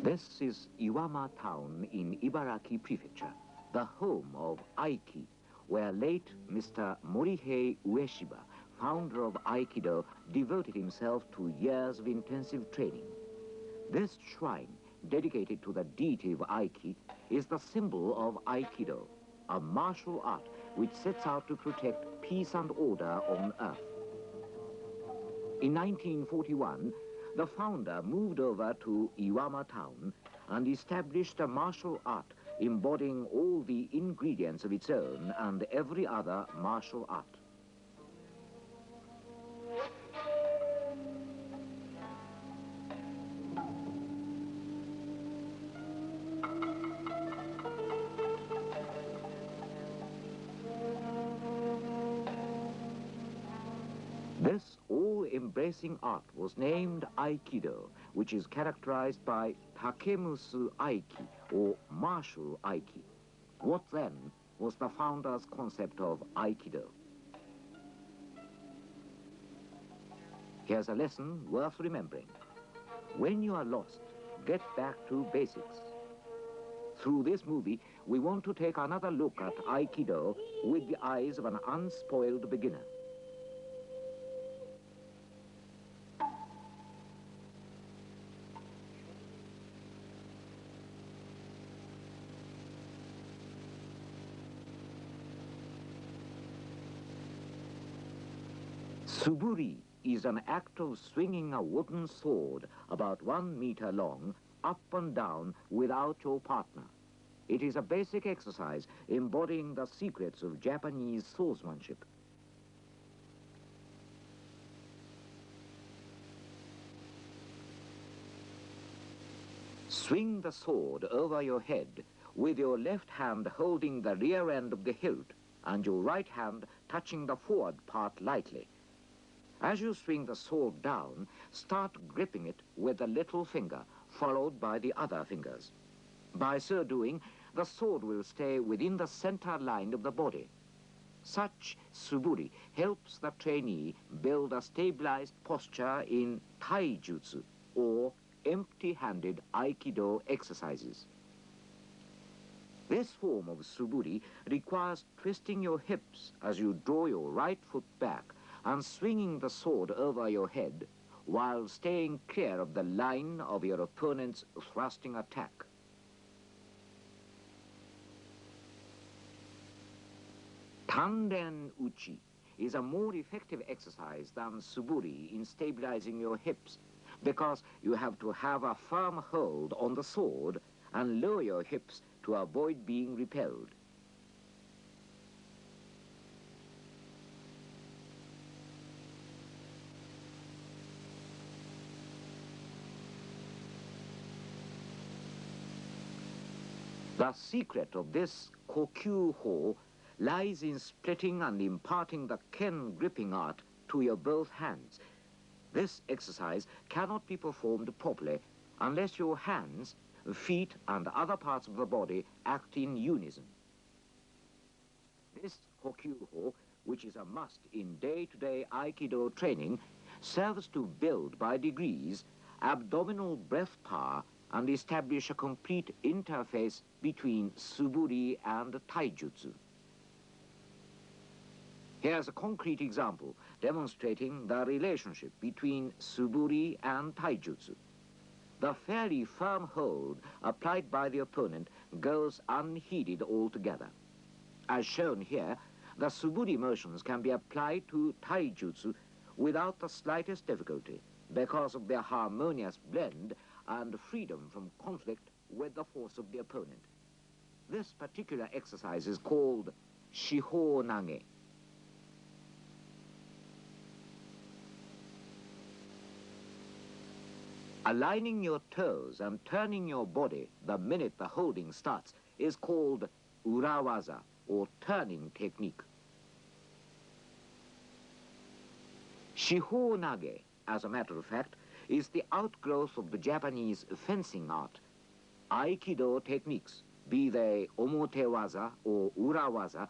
This is Iwama town in Ibaraki Prefecture, the home of Aiki, where late Mr. Morihei Ueshiba, founder of Aikido, devoted himself to years of intensive training. This shrine, dedicated to the deity of Aiki, is the symbol of Aikido, a martial art which sets out to protect peace and order on earth. In 1941, the founder moved over to Iwama town and established a martial art embodying all the ingredients of its own and every other martial art. This all-embracing art was named Aikido, which is characterized by Takemusu Aiki, or martial Aiki. What then was the founder's concept of Aikido? Here's a lesson worth remembering. When you are lost, get back to basics. Through this movie, we want to take another look at Aikido with the eyes of an unspoiled beginner. Suburi is an act of swinging a wooden sword about 1 meter long up and down without your partner. It is a basic exercise embodying the secrets of Japanese swordsmanship. Swing the sword over your head with your left hand holding the rear end of the hilt and your right hand touching the forward part lightly. As you swing the sword down, start gripping it with the little finger, followed by the other fingers. By so doing, the sword will stay within the center line of the body. Such suburi helps the trainee build a stabilized posture in taijutsu, or empty-handed Aikido exercises. This form of suburi requires twisting your hips as you draw your right foot back and swinging the sword over your head while staying clear of the line of your opponent's thrusting attack. Tanden uchi is a more effective exercise than suburi in stabilizing your hips because you have to have a firm hold on the sword and lower your hips to avoid being repelled. The secret of this kokyu-ho lies in splitting and imparting the ken gripping art to your both hands. This exercise cannot be performed properly unless your hands, feet and other parts of the body act in unison. This kokyu-ho, which is a must in day-to-day Aikido training, serves to build by degrees abdominal breath power and establish a complete interface between suburi and taijutsu. Here's a concrete example demonstrating the relationship between suburi and taijutsu. The fairly firm hold applied by the opponent goes unheeded altogether. As shown here, the suburi motions can be applied to taijutsu without the slightest difficulty because of their harmonious blend and freedom from conflict with the force of the opponent. This particular exercise is called shiho nage. Aligning your toes and turning your body the minute the holding starts is called urawaza, or turning technique. Shiho nage, as a matter of fact, is the outgrowth of the Japanese fencing art. Aikido techniques, be they omotewaza or urawaza,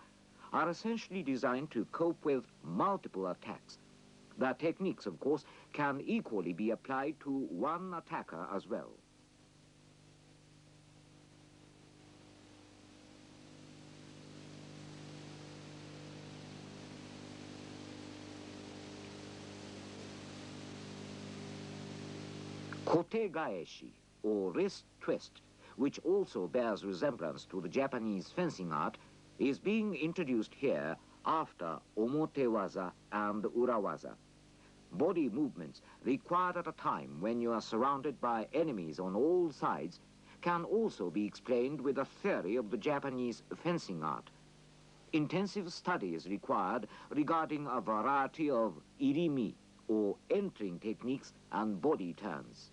are essentially designed to cope with multiple attacks. The techniques, of course, can equally be applied to one attacker as well. kotegaeshi, or wrist twist, which also bears resemblance to the Japanese fencing art, is being introduced here after omotewaza and urawaza. Body movements required at a time when you are surrounded by enemies on all sides can also be explained with a theory of the Japanese fencing art. Intensive study is required regarding a variety of irimi, or entering techniques, and body turns.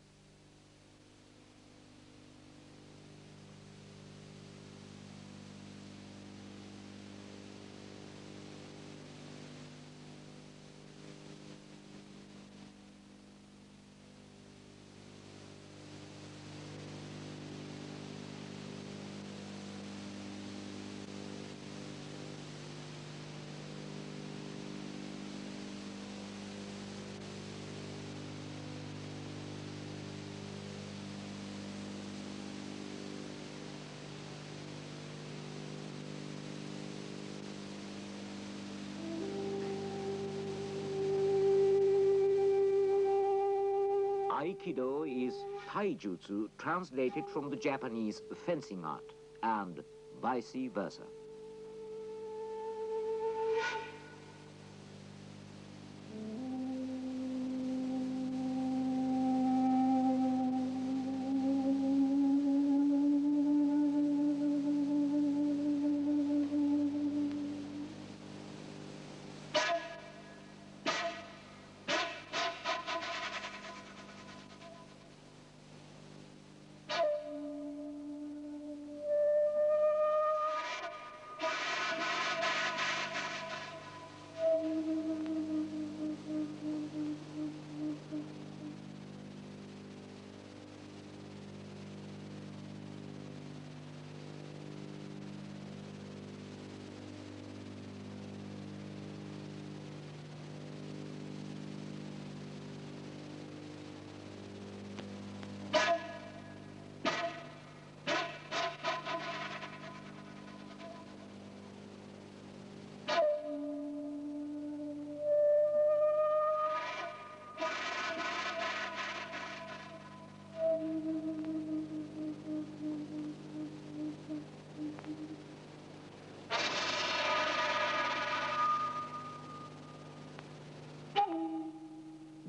Aikido is taijutsu translated from the Japanese fencing art, and vice versa.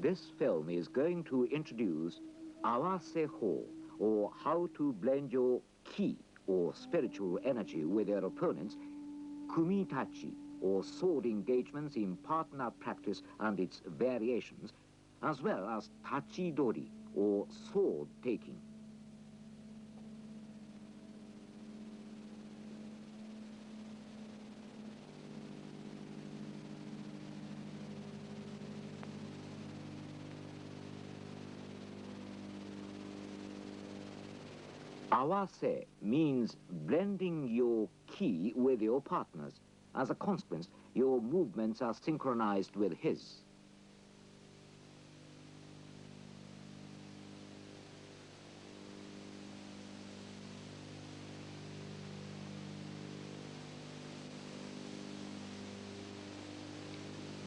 This film is going to introduce awase-ho, or how to blend your ki, or spiritual energy, with your opponents, kumitachi, or sword engagements in partner practice and its variations, as well as tachidori, or sword taking. Awase means blending your ki with your partner's. As a consequence, your movements are synchronized with his.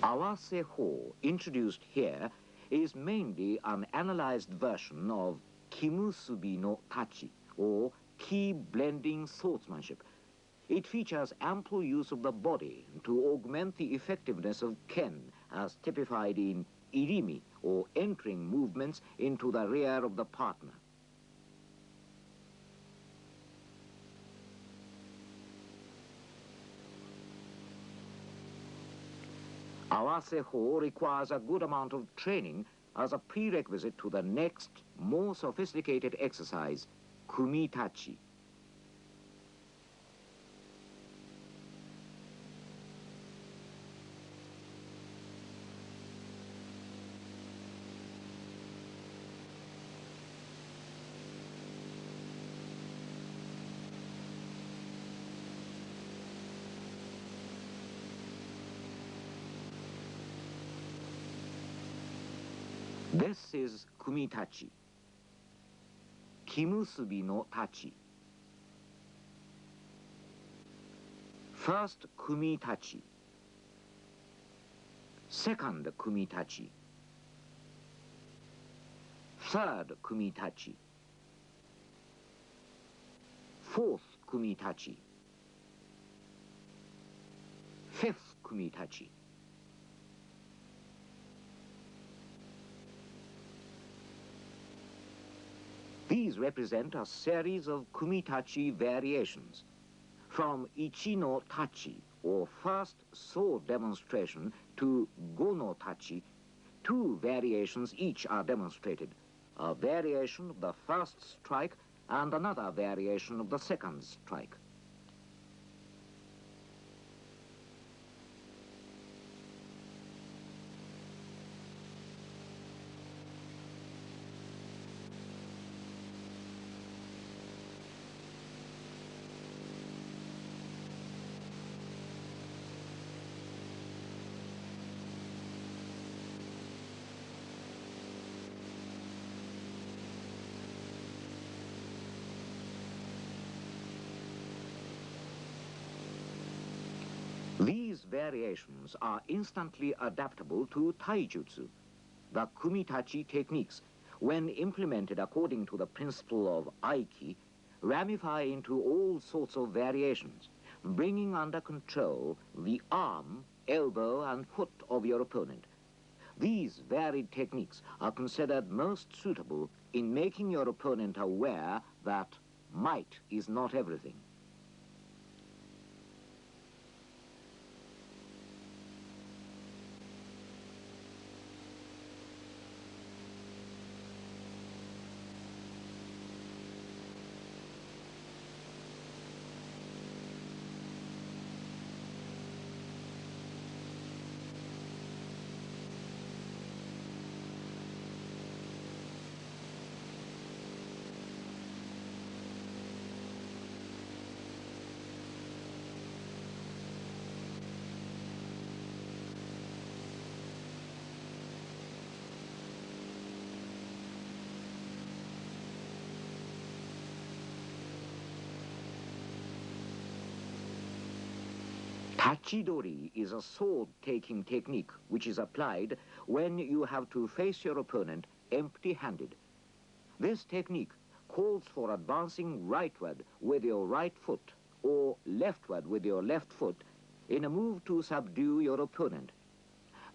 Awase-ho, introduced here, is mainly an analyzed version of kimusubi no tachi, or ki blending swordsmanship. It features ample use of the body to augment the effectiveness of ken, as typified in irimi, or entering movements into the rear of the partner. Awase-ho requires a good amount of training as a prerequisite to the next, more sophisticated exercise, kumitachi. This is kumitachi. Kimusubi no tachi. First kumitachi. Second kumitachi. third kumitachi, fourth kumitachi, fifth kumitachi. These represent a series of kumitachi variations. From ichi no tachi, or first sword demonstration, to go no tachi, two variations each are demonstrated. A variation of the first strike and another variation of the second strike. These variations are instantly adaptable to taijutsu, the kumitachi techniques, when implemented according to the principle of aiki, ramify into all sorts of variations, bringing under control the arm, elbow, and foot of your opponent. These varied techniques are considered most suitable in making your opponent aware that might is not everything. Tachidori is a sword-taking technique which is applied when you have to face your opponent empty-handed. This technique calls for advancing rightward with your right foot or leftward with your left foot in a move to subdue your opponent.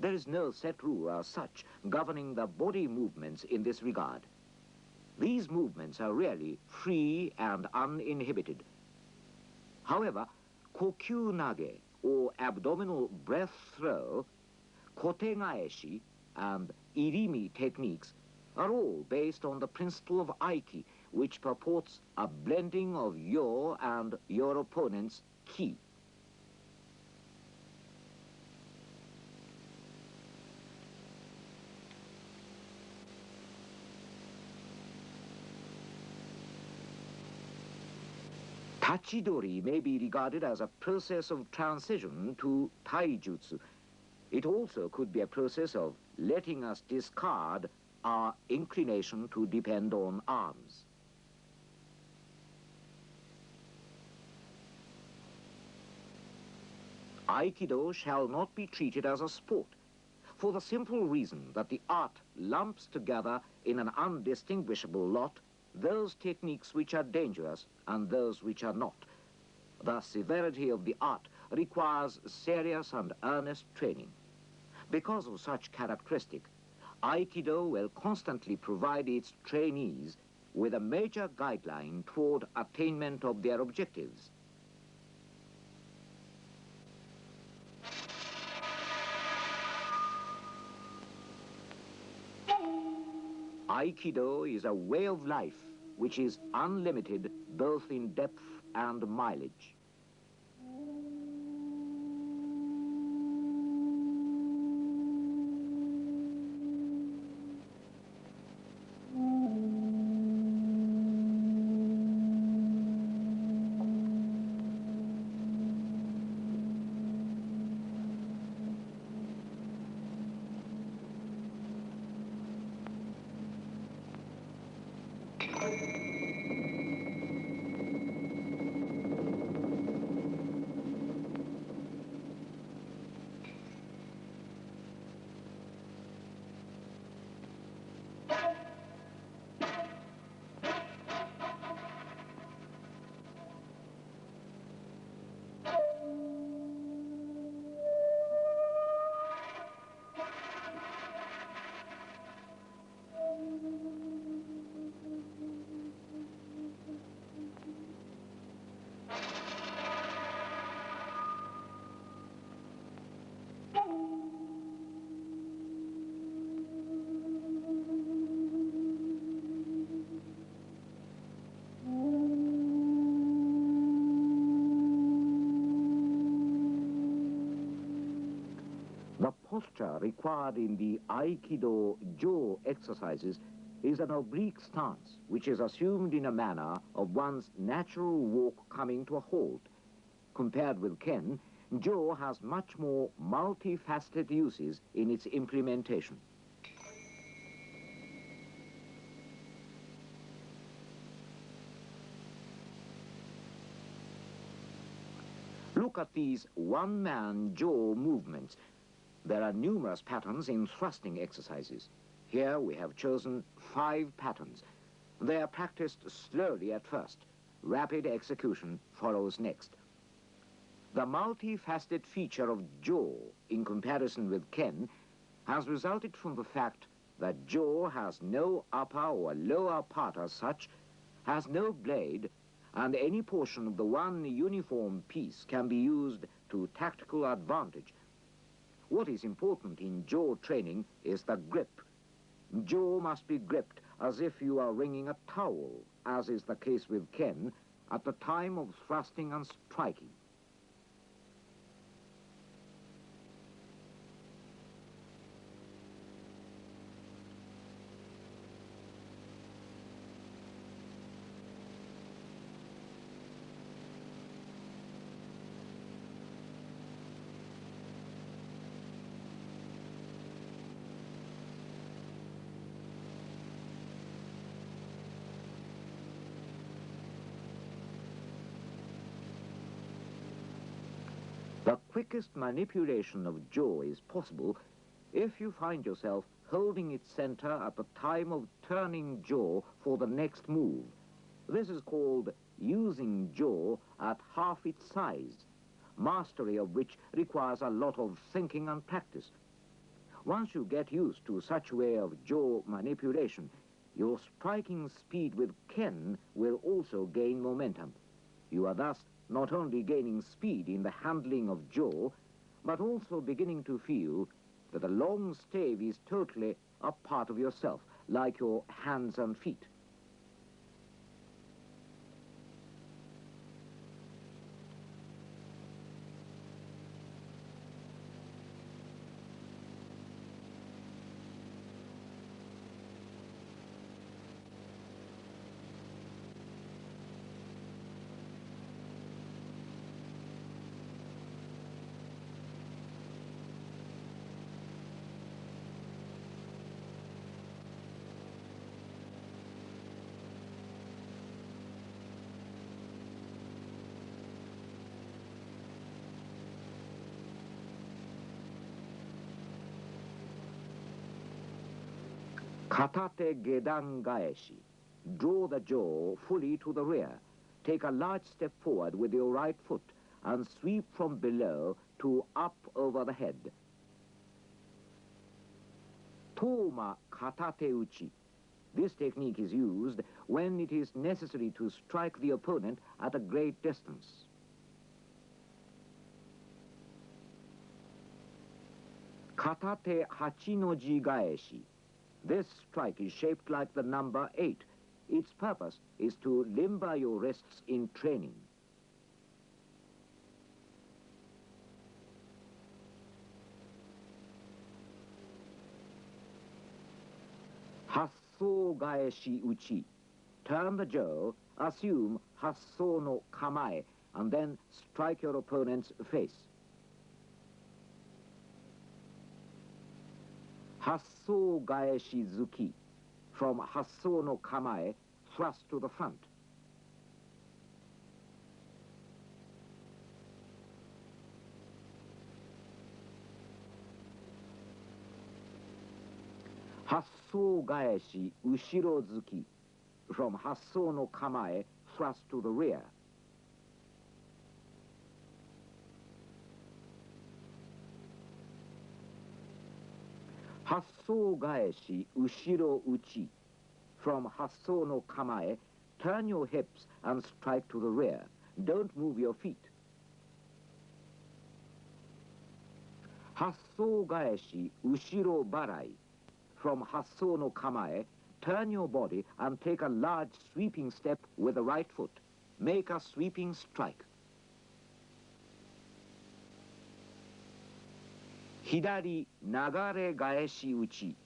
There is no set rule as such governing the body movements in this regard. These movements are really free and uninhibited. However, kokyu nage, or abdominal breath throw, kotegaeshi, and irimi techniques are all based on the principle of aiki, which purports a blending of your and your opponent's ki. Tachidori may be regarded as a process of transition to taijutsu. It also could be a process of letting us discard our inclination to depend on arms. Aikido shall not be treated as a sport, for the simple reason that the art lumps together in an undistinguishable lot those techniques which are dangerous and those which are not. The severity of the art requires serious and earnest training. Because of such characteristic, Aikido will constantly provide its trainees with a major guideline toward attainment of their objectives. Aikido is a way of life which is unlimited both in depth and mileage. posture required in the Aikido jaw exercises is an oblique stance, which is assumed in a manner of one's natural walk coming to a halt. Compared with Ken, jaw has much more multifaceted uses in its implementation. Look at these one-man jaw movements. There are numerous patterns in thrusting exercises. Here we have chosen 5 patterns. They are practiced slowly at first. Rapid execution follows next. The multifaceted feature of jaw in comparison with Ken has resulted from the fact that jaw has no upper or lower part as such, has no blade, and any portion of the one uniform piece can be used to tactical advantage. What is important in jaw training is the grip. Jaw must be gripped as if you are wringing a towel, as is the case with Ken, at the time of thrusting and striking. The quickest manipulation of jaw is possible if you find yourself holding its center at the time of turning jaw for the next move. This is called using jaw at half its size, mastery of which requires a lot of thinking and practice. Once you get used to such way of jaw manipulation, your striking speed with Ken will also gain momentum. You are thus not only gaining speed in the handling of jaw, but also beginning to feel that the long stave is totally a part of yourself, like your hands and feet. Katate gedan gaeshi. Draw the jaw fully to the rear. Take a large step forward with your right foot and sweep from below to up over the head. Toma katate uchi. This technique is used when it is necessary to strike the opponent at a great distance. Katate hachinoji gaeshi. This strike is shaped like the number 8. Its purpose is to limber your wrists in training. Hasso gaeshi uchi. Turn the jaw, assume hasso no kamae, and then strike your opponent's face. Hasso gaeshi zuki. From hasso no kamae, thrust to the front. Hasso gaeshi ushiro zuki. From hasso no kamae, thrust to the rear. Hasso gaeshi ushiro uchi. From hasso no kamae, turn your hips and strike to the rear. Don't move your feet. Hasso gaeshi ushiro barai. From hasso no kamae, turn your body and take a large sweeping step with the right foot. Make a sweeping strike. Hidari nagare gaeshi uchi.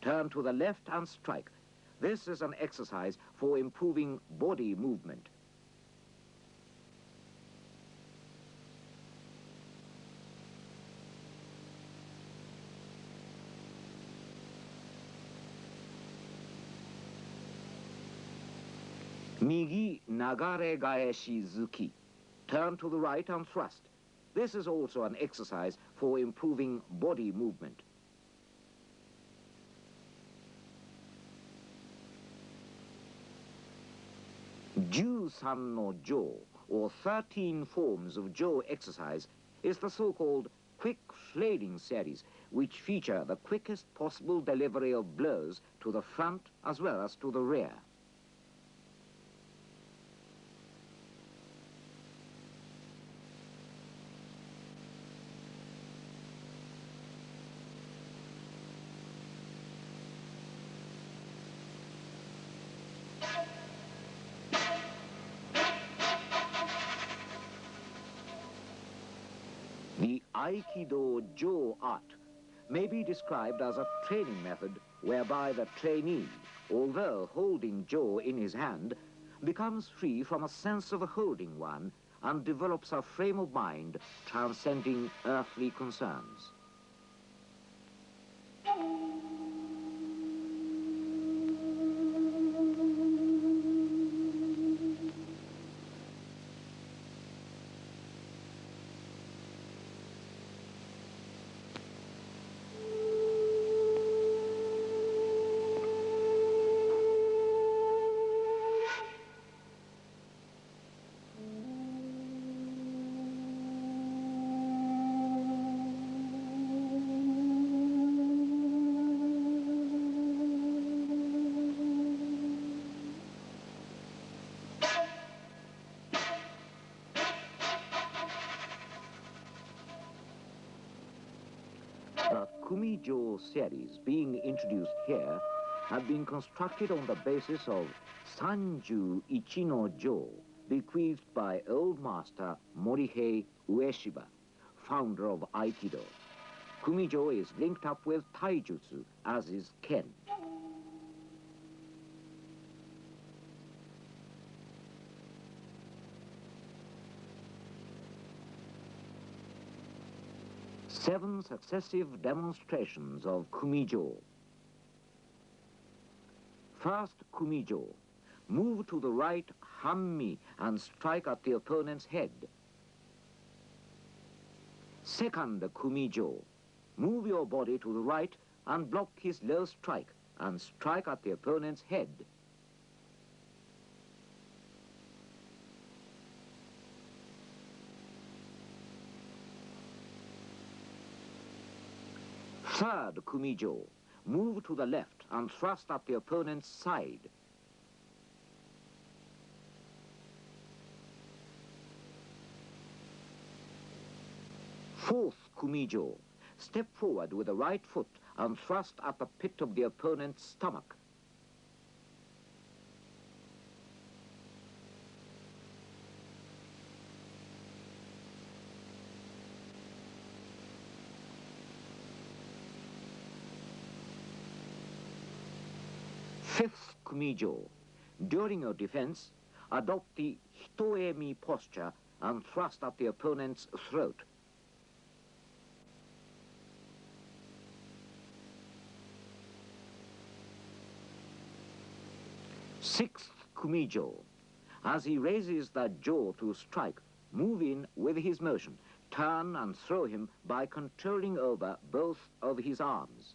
Turn to the left and strike. This is an exercise for improving body movement. Migi nagare gaeshi zuki. Turn to the right and thrust. This is also an exercise for improving body movement. Ju-san no jo, or 13 forms of jo exercise, is the so-called quick flailing series, which feature the quickest possible delivery of blows to the front as well as to the rear. The Aikido Jo art may be described as a training method whereby the trainee, although holding Jo in his hand, becomes free from a sense of holding one and develops a frame of mind transcending earthly concerns. The Kumijo series being introduced here have been constructed on the basis of Sanju Ichino Jo, bequeathed by old master Morihei Ueshiba, founder of Aikido. Kumijo is linked up with Taijutsu, as is Ken. Seven successive demonstrations of Kumijo. First Kumijo. Move to the right Hammi and strike at the opponent's head. Second Kumijo. Move your body to the right and block his low strike and strike at the opponent's head. Third Kumijo. Move to the left and thrust at the opponent's side. Fourth Kumijo. Step forward with the right foot and thrust at the pit of the opponent's stomach. Fifth Kumijo. During your defense, adopt the Hitoemi posture and thrust at the opponent's throat. Sixth Kumijo. As he raises the jaw to strike, move in with his motion. Turn and throw him by controlling over both of his arms.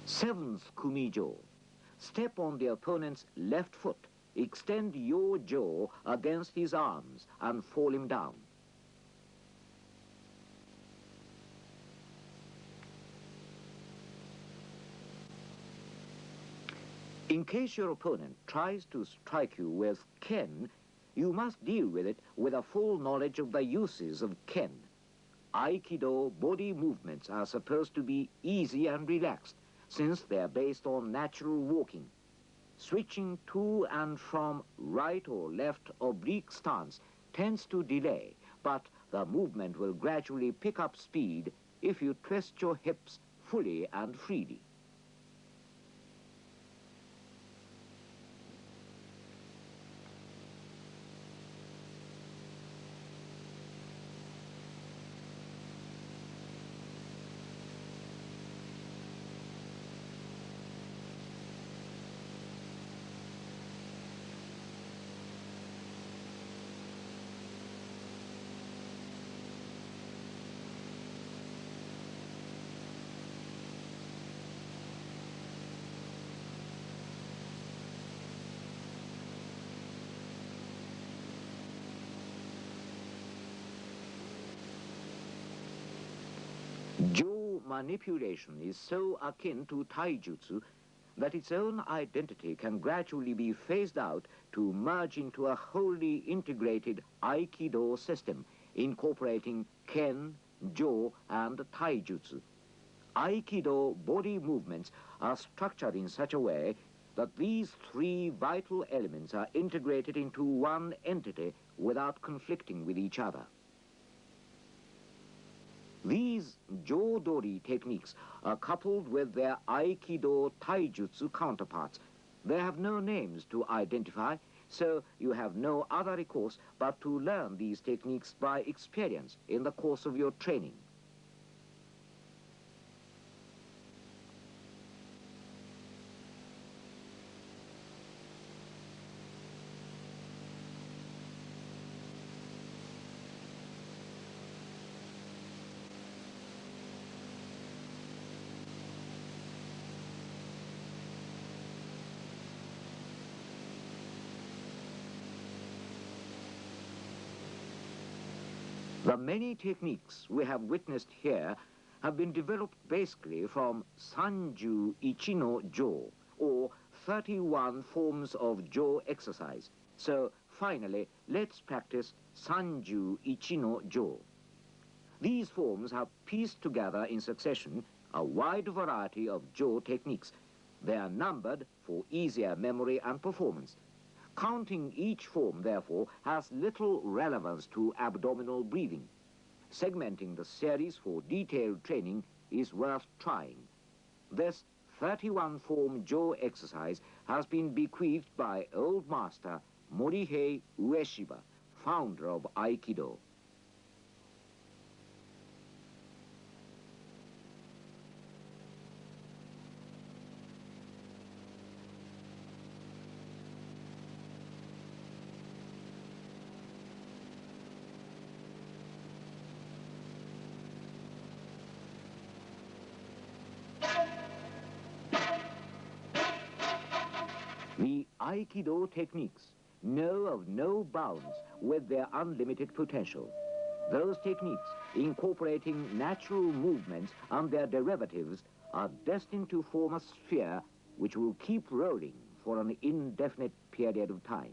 Seventh Kumijo. Step on the opponent's left foot. Extend your jaw against his arms and fall him down. In case your opponent tries to strike you with Ken, you must deal with it with a full knowledge of the uses of Ken. Aikido body movements are supposed to be easy and relaxed, since they are based on natural walking. Switching to and from right or left oblique stance tends to delay, but the movement will gradually pick up speed if you twist your hips fully and freely. Jaw manipulation is so akin to taijutsu that its own identity can gradually be phased out to merge into a wholly integrated Aikido system, incorporating Ken, jaw, and taijutsu. Aikido body movements are structured in such a way that these three vital elements are integrated into one entity without conflicting with each other. These Jōdori techniques are coupled with their Aikido taijutsu counterparts. They have no names to identify, so you have no other recourse but to learn these techniques by experience in the course of your training. The many techniques we have witnessed here have been developed basically from Sanju Ichi no Jo, or 31 forms of jaw exercise. So finally, let's practice Sanju Ichi no Jo. These forms have pieced together in succession a wide variety of jaw techniques. They are numbered for easier memory and performance. Counting each form, therefore, has little relevance to abdominal breathing. Segmenting the series for detailed training is worth trying. This 31-form jaw exercise has been bequeathed by old master Morihei Ueshiba, founder of Aikido. The Aikido techniques know of no bounds with their unlimited potential. Those techniques, incorporating natural movements and their derivatives, are destined to form a sphere which will keep rolling for an indefinite period of time.